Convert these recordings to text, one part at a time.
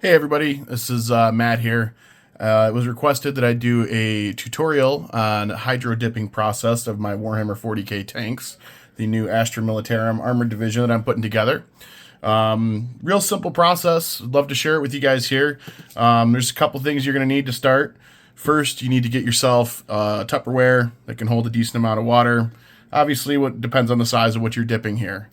Hey everybody, this is Matt here. It was requested that I do a tutorial on hydro dipping process of my Warhammer 40k tanks, the new Astra Militarum armored division that I'm putting together. Real simple process. I'd love to share it with you guys here. There's a couple things you're going to need to start. First, you need to get yourself Tupperware that can hold a decent amount of water. Obviously, what depends on the size of what you're dipping here.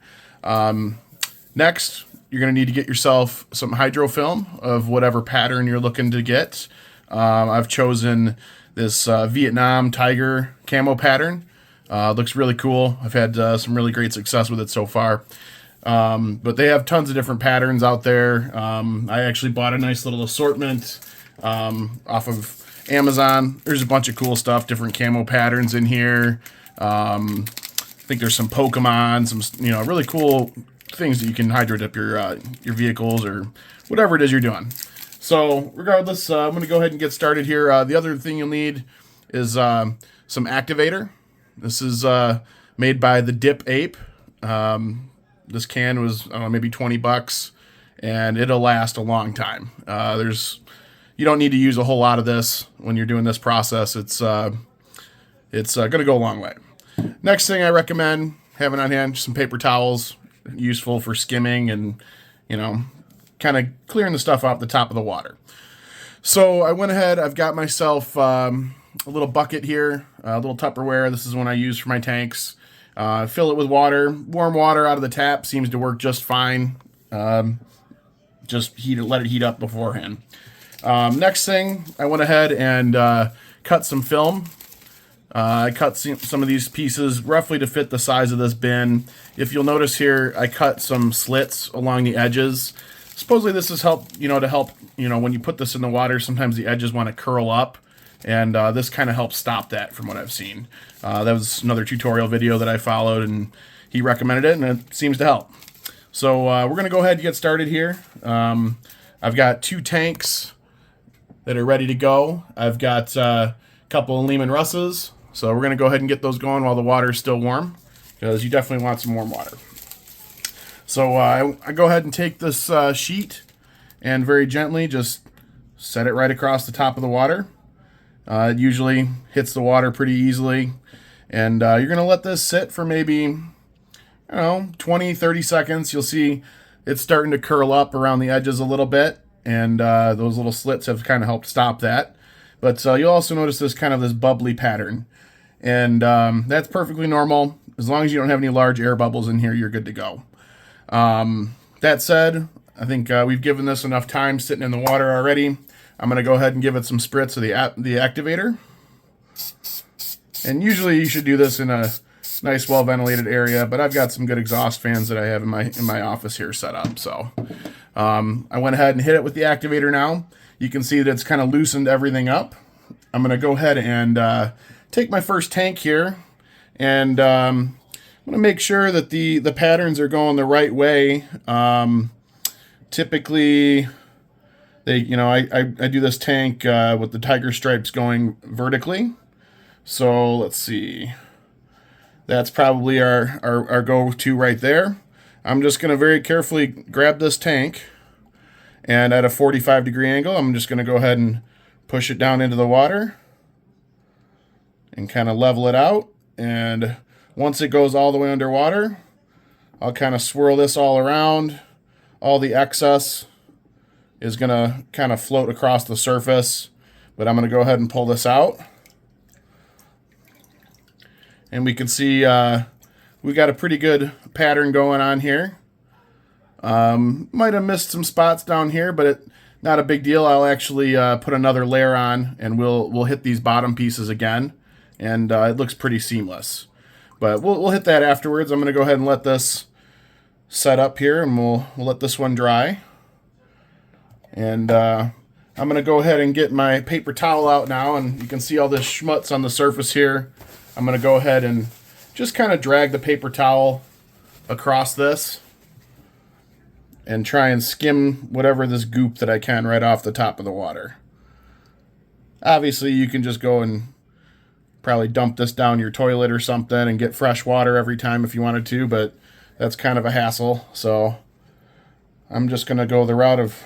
Next, you're going to need to get yourself some hydro film of whatever pattern you're looking to get. I've chosen this Vietnam Tiger camo pattern. Looks really cool. I've had some really great success with it so far. But they have tons of different patterns out there. I actually bought a nice little assortment off of Amazon. There's a bunch of cool stuff, different camo patterns in here. I think there's some Pokemon, some really cool things that you can hydro dip your vehicles or whatever it is you're doing. So regardless, I'm going to go ahead and get started here. The other thing you'll need is some activator. This is made by the Dip Ape. This can was, I don't know, maybe 20 bucks, and it'll last a long time. You don't need to use a whole lot of this when you're doing this process. It's going to go a long way. Next thing I recommend having on hand, some paper towels, useful for skimming and, kind of clearing the stuff off the top of the water. So I went ahead, I've got myself a little bucket here, a little Tupperware. This is one I use for my tanks. Fill it with water. Warm water out of the tap seems to work just fine. Just let it heat up beforehand. Next thing, I went ahead and cut some film. I cut some of these pieces roughly to fit the size of this bin. If you'll notice here, I cut some slits along the edges. Supposedly this is to help, when you put this in the water, sometimes the edges want to curl up, and this kind of helps stop that from what I've seen. That was another tutorial video that I followed, and he recommended it, and it seems to help. So we're going to go ahead and get started here. I've got 2 tanks that are ready to go. I've got a couple of Lehman Russes. So we're going to go ahead and get those going while the water is still warm, because you definitely want some warm water. So I go ahead and take this sheet and very gently just set it right across the top of the water. It usually hits the water pretty easily. And you're going to let this sit for maybe, 20, 30 seconds. You'll see it's starting to curl up around the edges a little bit. And those little slits have kind of helped stop that. But you'll also notice this bubbly pattern. And that's perfectly normal. As long as you don't have any large air bubbles in here, you're good to go. That said, I think we've given this enough time sitting in the water already. I'm going to go ahead and give it some spritz of the activator. And usually you should do this in a nice, well-ventilated area, but I've got some good exhaust fans that I have in my office here set up. So I went ahead and hit it with the activator now. You can see that it's kind of loosened everything up. I'm going to go ahead and take my first tank here, and I'm going to make sure that the patterns are going the right way. Typically, I do this tank with the tiger stripes going vertically. So let's see. That's probably our go-to right there. I'm just going to very carefully grab this tank, and at a 45-degree angle, I'm just going to go ahead and push it down into the water and kind of level it out. And once it goes all the way underwater, I'll kind of swirl this all around. All the excess is going to kind of float across the surface, but I'm going to go ahead and pull this out. And we can see we got a pretty good pattern going on here. Might have missed some spots down here, but not a big deal. I'll actually put another layer on, and we'll hit these bottom pieces again, and it looks pretty seamless. But we'll hit that afterwards. I'm going to go ahead and let this set up here, and we'll let this one dry. And I'm going to go ahead and get my paper towel out now, and you can see all this schmutz on the surface here. I'm going to go ahead and just kind of drag the paper towel across this and try and skim whatever this goop that I can right off the top of the water. Obviously, you can just go and probably dump this down your toilet or something and get fresh water every time if you wanted to, but that's kind of a hassle. So I'm just going to go the route of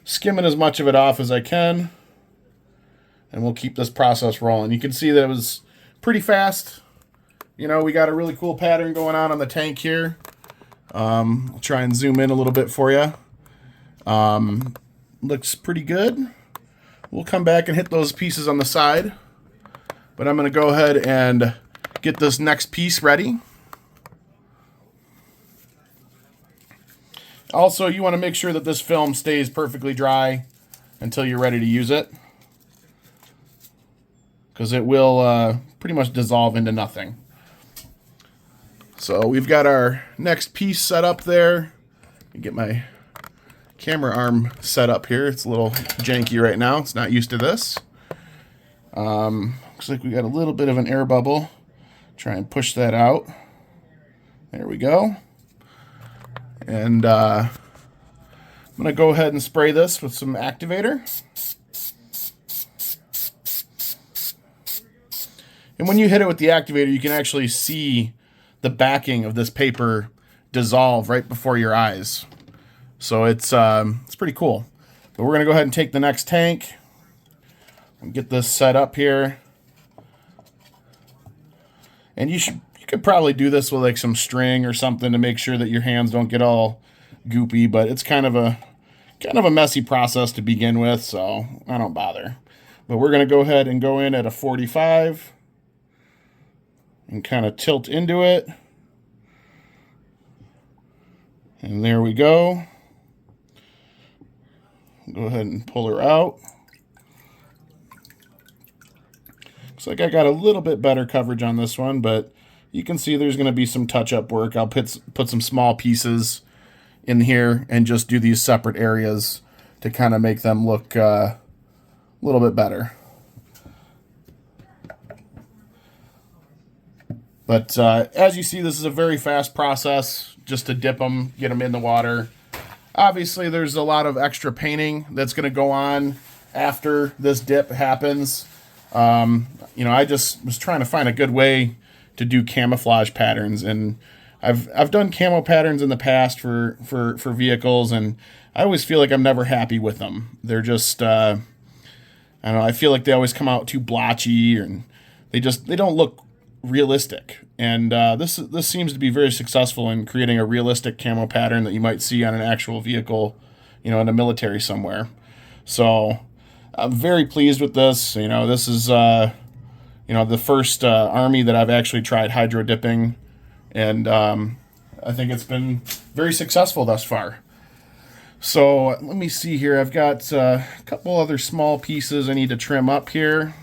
skimming as much of it off as I can, and we'll keep this process rolling. You can see that it was pretty fast. You know, we got a really cool pattern going on the tank here. I'll try and zoom in a little bit for you. Looks pretty good. We'll come back and hit those pieces on the side, but I'm going to go ahead and get this next piece ready. Also, you want to make sure that this film stays perfectly dry until you're ready to use it, because it will pretty much dissolve into nothing. So we've got our next piece set up there. Let me get my camera arm set up here. It's a little janky right now. It's not used to this. Looks like we got a little bit of an air bubble. Try and push that out. There we go. And I'm going to go ahead and spray this with some activator. And when you hit it with the activator, you can actually see the backing of this paper dissolve right before your eyes. So it's pretty cool. But we're going to go ahead and take the next tank and get this set up here. And you could probably do this with like some string or something to make sure that your hands don't get all goopy, but it's kind of a messy process to begin with, so I don't bother. But we're going to go ahead and go in at a 45 and kind of tilt into it. And there we go. Go ahead and pull her out. Looks like I got a little bit better coverage on this one, but you can see there's going to be some touch-up work. I'll put some small pieces in here and just do these separate areas to kind of make them look a little bit better. But as you see, this is a very fast process just to dip them, get them in the water. Obviously, there's a lot of extra painting that's going to go on after this dip happens. You know, I just was trying to find a good way to do camouflage patterns, and I've done camo patterns in the past for vehicles, and I always feel like I'm never happy with them. They're just I don't know, I feel like they always come out too blotchy, and they don't look realistic. And this seems to be very successful in creating a realistic camo pattern that you might see on an actual vehicle, you know, in a military somewhere. So I'm very pleased with this. You know, this is you know, the first army that I've actually tried hydro dipping, and I think it's been very successful thus far. So let me see here. I've got a couple other small pieces I need to trim up here.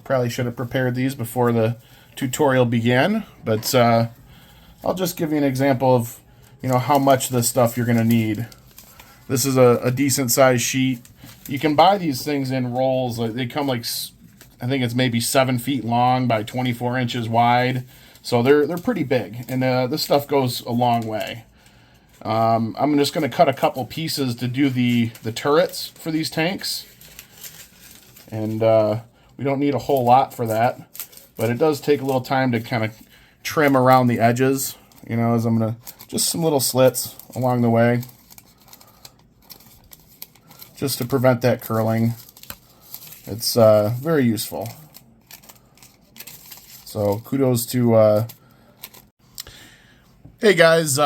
Probably should have prepared these before the tutorial began, but I'll just give you an example of, you know, how much this stuff you're going to need. This is a decent sized sheet. You can buy these things in rolls. They come like, I think it's maybe 7 feet long by 24 inches wide. So they're pretty big, and this stuff goes a long way. I'm just going to cut a couple pieces to do the turrets for these tanks. And we don't need a whole lot for that, but it does take a little time to kind of trim around the edges, you know, as I'm going to, just some little slits along the way, just to prevent that curling. It's very useful. So kudos to... Hey guys,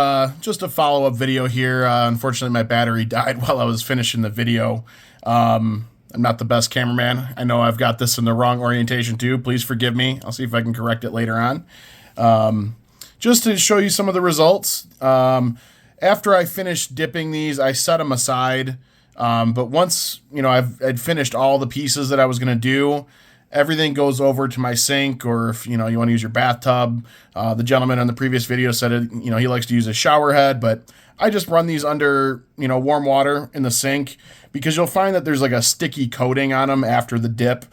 just a follow-up video here. Unfortunately, my battery died while I was finishing the video. I'm not the best cameraman. I know I've got this in the wrong orientation too. Please forgive me. I'll see if I can correct it later on. Just to show you some of the results. After I finished dipping these, I set them aside. But once, you know, I'd finished all the pieces that I was going to do, everything goes over to my sink, or if, you know, you want to use your bathtub. The gentleman on the previous video said, you know, he likes to use a shower head, but I just run these under, you know, warm water in the sink, because you'll find that there's like a sticky coating on them after the dip.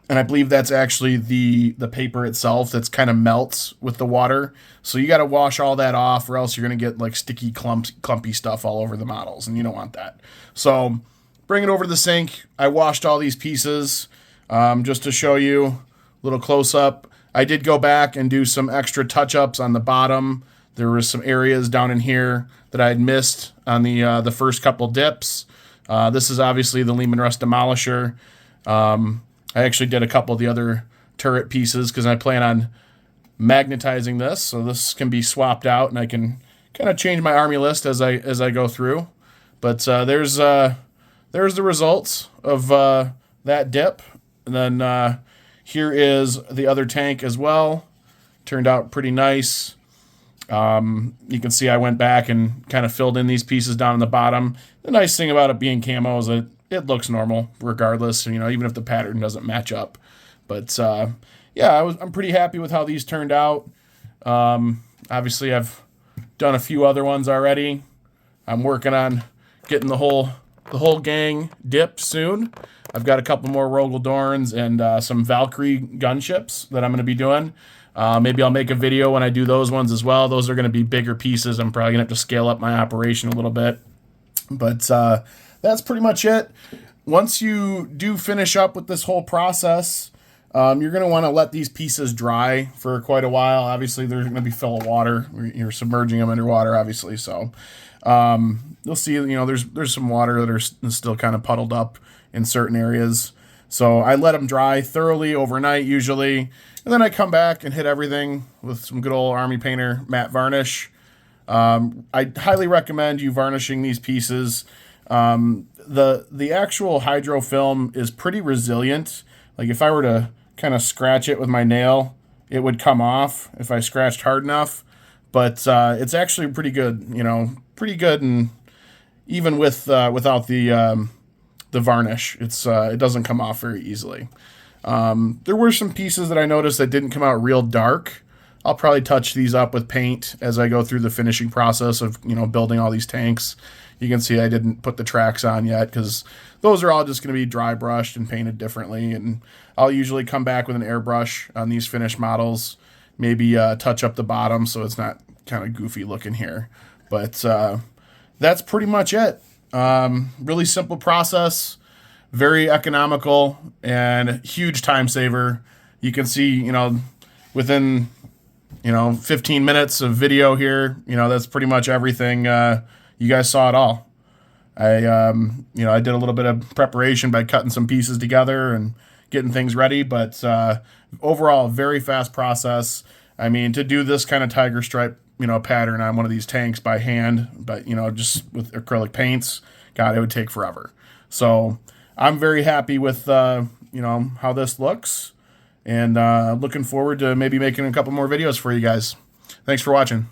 And I believe that's actually the paper itself that's kind of melts with the water. So you got to wash all that off, or else you're going to get like sticky clumpy stuff all over the models, and you don't want that. So bring it over to the sink. I washed all these pieces just to show you a little close up. I did go back and do some extra touch-ups on the bottom. There was some areas down in here that I had missed on the first couple dips. This is obviously the Lehman Russ Demolisher. I actually did a couple of the other turret pieces because I plan on magnetizing this, so this can be swapped out, and I can kind of change my army list as I go through. But there's the results of that dip, and then here is the other tank as well. Turned out pretty nice. You can see I went back and kind of filled in these pieces down in the bottom. The nice thing about it being camo is that it looks normal regardless, even if the pattern doesn't match up. But yeah, I'm pretty happy with how these turned out. Obviously, I've done a few other ones already. I'm working on getting the whole gang dipped soon. I've got a couple more Rogel Dorns and some Valkyrie gunships that I'm going to be doing. Maybe I'll make a video when I do those ones as well. Those are going to be bigger pieces. I'm probably going to have to scale up my operation a little bit. But that's pretty much it. Once you do finish up with this whole process, you're going to want to let these pieces dry for quite a while. Obviously, they're going to be full of water. You're submerging them underwater, obviously. So you'll see, there's some water that are still kind of puddled up in certain areas. So I let them dry thoroughly overnight usually. And then I come back and hit everything with some good old Army Painter matte varnish. I highly recommend you varnishing these pieces. The actual hydro film is pretty resilient. Like if I were to kind of scratch it with my nail, it would come off if I scratched hard enough. But it's actually pretty good, pretty good, and even without the varnish, it doesn't come off very easily. There were some pieces that I noticed that didn't come out real dark. I'll probably touch these up with paint as I go through the finishing process of, building all these tanks. You can see I didn't put the tracks on yet because those are all just going to be dry brushed and painted differently. And I'll usually come back with an airbrush on these finished models, maybe touch up the bottom so it's not kind of goofy looking here. But that's pretty much it. Really simple process, very economical, and huge time saver. You can see, within 15 minutes of video here, that's pretty much everything. You guys saw it all. I did a little bit of preparation by cutting some pieces together and getting things ready, but overall, very fast process. I mean, to do this kind of tiger stripe, pattern on one of these tanks by hand, but, just with acrylic paints, God, it would take forever. So I'm very happy with, how this looks, and looking forward to maybe making a couple more videos for you guys. Thanks for watching.